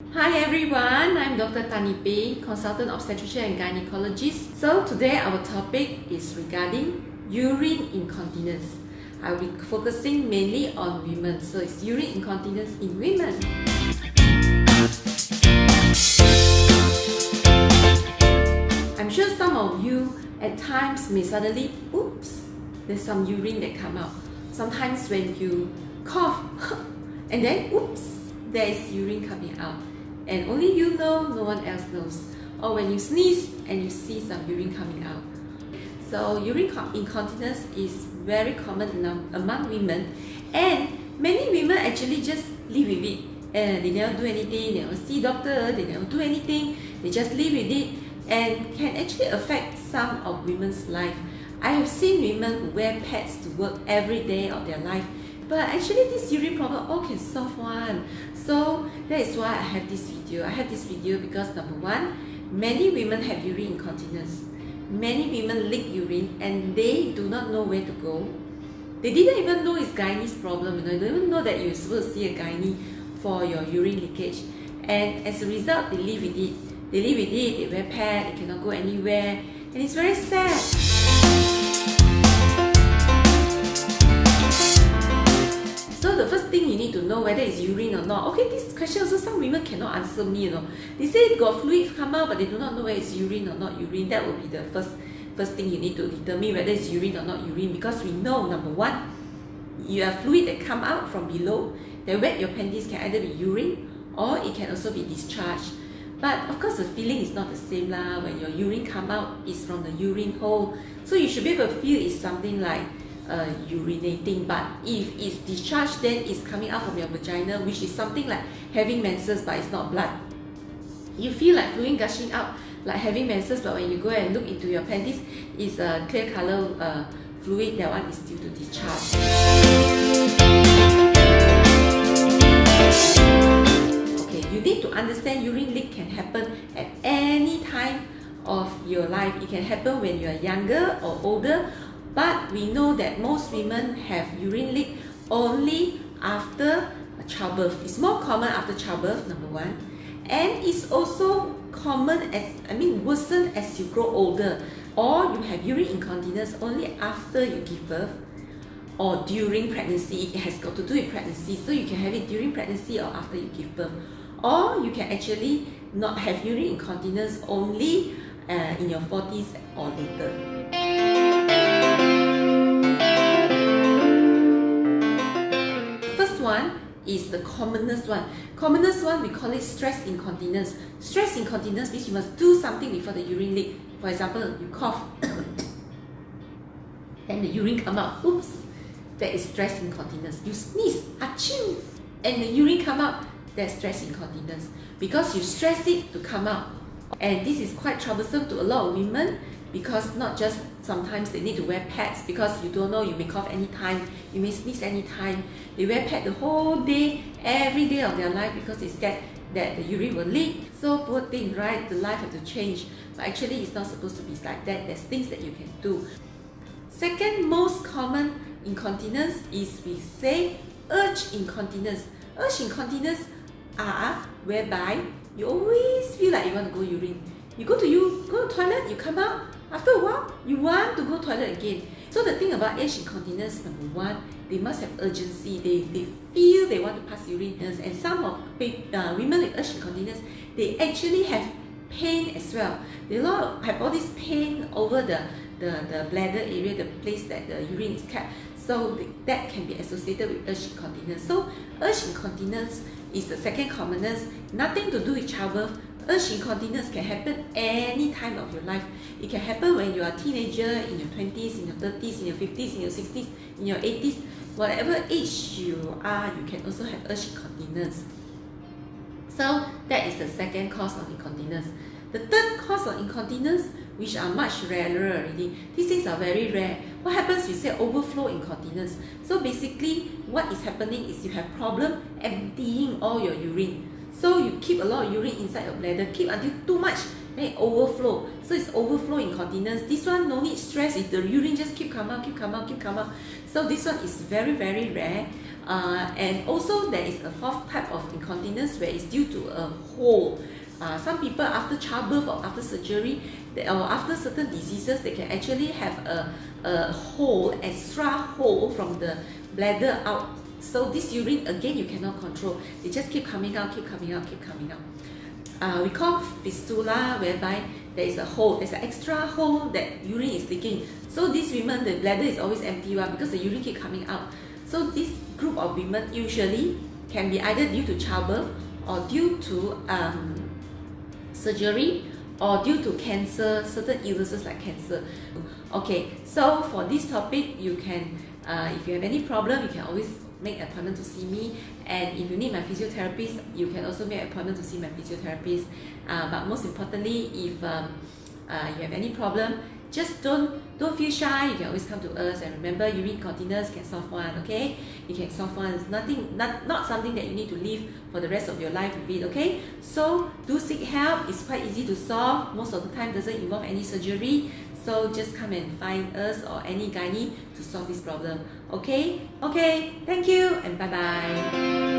Hi everyone, I'm Dr. Tani Ping, consultant obstetrician and gynecologist. So today our topic is regarding urine incontinence. I will be focusing mainly on women, so it's urine incontinence in women. I'm sure some of you at times may suddenly, oops, there's some urine that come out. Sometimes when you cough and then oops, there is urine coming out. And only you know, no one else knows. Or when you sneeze and you see some urine coming out. So urine incontinence is very common among women, and many women actually just live with it. They never do anything, they never see doctor, they never do anything, they just live with it, and can actually affect some of women's life. I have seen women who wear pads to work every day of their life, but actually this urine problem all can solve one. So that is why I have this video. I have this video because number one, many women have urine incontinence. Many women leak urine and they do not know where to go. They didn't even know it's gynae's problem. They don't even know that you're supposed to see a gynae for your urine leakage. And as a result, they live with it. They live with it, they wear pad, they cannot go anywhere, and it's very sad. So the first thing you need to know whether it's urine or not. Okay, this question also some women cannot answer me, They say got fluid come out, but they do not know whether it's urine or not urine. That will be the first thing you need to determine whether it's urine or not urine, because we know, number one, you have fluid that come out from below, that wet your panties can either be urine or it can also be discharge. But of course the feeling is not the same lah. When your urine come out, it's from the urine hole. So you should be able to feel it's something like urinating, but if it's discharged, then it's coming out from your vagina, which is something like having menses, but it's not blood. You feel like fluid gushing out, like having menses, but when you go and look into your panties, it's a clear color fluid. That one is due to discharge. Okay, you need to understand urine leak can happen at any time of your life. It can happen when you are younger or older. But we know that most women have urine leak only after childbirth. It's more common after childbirth, number one. And it's also common worsen as you grow older. Or you have urine incontinence only after you give birth or during pregnancy. It has got to do with pregnancy. So you can have it during pregnancy or after you give birth. Or you can actually not have urine incontinence only in your 40s or later. One is the commonest one. Commonest one, we call it stress incontinence. Stress incontinence means you must do something before the urine leak. For example, you cough and the urine come out. Oops, that is stress incontinence. You sneeze, achoo, and the urine come out. That's stress incontinence because you stress it to come out. And this is quite troublesome to a lot of women, because not just sometimes they need to wear pads because you don't know, you may cough anytime, you may sneeze anytime. They wear pad the whole day, every day of their life because they scared that the urine will leak. So poor thing, right? The life have to change. But actually it's not supposed to be like that. There's things that you can do. Second most common incontinence is, we say, urge incontinence. Urge incontinence are whereby you always feel like you want to go urine. You go to toilet, you come out, after a while, you want to go toilet again. So the thing about urge incontinence, number one, they must have urgency. They feel they want to pass urine. And some of women with urge incontinence, they actually have pain as well. They have all this pain over the bladder area, the place that the urine is kept. So that can be associated with urge incontinence. So urge incontinence is the second commonest. Nothing to do with childbirth. Urge incontinence can happen any time of your life. It can happen when you are a teenager, in your 20s, in your 30s, in your 50s, in your 60s, in your 80s. Whatever age you are, you can also have urge incontinence. So that is the second cause of incontinence. The third cause of incontinence, which are much rarer already. These things are very rare. What happens, we say overflow incontinence. So basically, what is happening is you have problem emptying all your urine. So you keep a lot of urine inside your bladder, keep until too much, then it overflow. So it's overflow incontinence. This one no need stress, if the urine just keep come out. So this one is very, very rare. And also there is a fourth type of incontinence where it's due to a hole. Some people after childbirth or after surgery or after certain diseases, they can actually have a hole, extra hole from the bladder out. So this urine again you cannot control. It just keep coming out. We call fistula, whereby there is a hole, there's an extra hole that urine is leaking. So these women, the bladder is always empty because the urine keep coming out. So this group of women usually can be either due to childbirth or due to surgery or due to cancer, certain illnesses like cancer. Okay, so for this topic, you can, if you have any problem, you can always make an appointment to see me. And if you need my physiotherapist, you can also make an appointment to see my physiotherapist. But most importantly, if you have any problem, just don't feel shy. You can always come to us. And remember, urine incontinence can solve one. Okay, you can solve one. It's not something that you need to live for the rest of your life with it. Okay, so do seek help. It's quite easy to solve. Most of the time doesn't involve any surgery. So just come and find us or any gynae to solve this problem. Okay, thank you and bye bye.